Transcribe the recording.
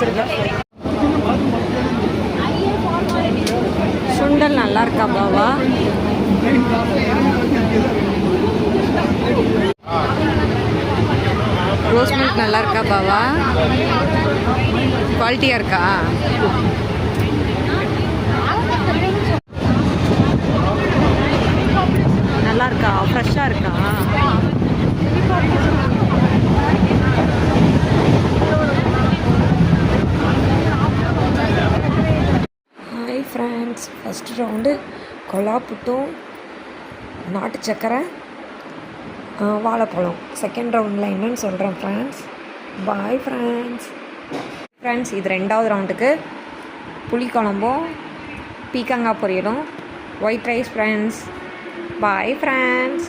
வச்சுருக்கேன். சுண்டல் நல்லா இருக்கா பாவா? ரோஸ் மில்க் நல்லா இருக்கா பாவா? குவாலிட்டியாக இருக்கா? நல்லா இருக்கா? ஃப்ரெஷ்ஷாக இருக்கா? ஹாய் ஃப்ரெண்ட்ஸ், ஃபஸ்ட்டு ரவுண்டு கொலா புட்டும் நாட்டு சக்கரை வாழைப்பழம். செகண்ட் ரவுண்டில் என்னன்னு சொல்கிறேன் ஃப்ரெண்ட்ஸ். Bye friends. இது 2வது ரவுண்டுக்கு புளிக்குழம்பும் பீக்கங்காய் பொரியலும் white rice friends. Bye friends.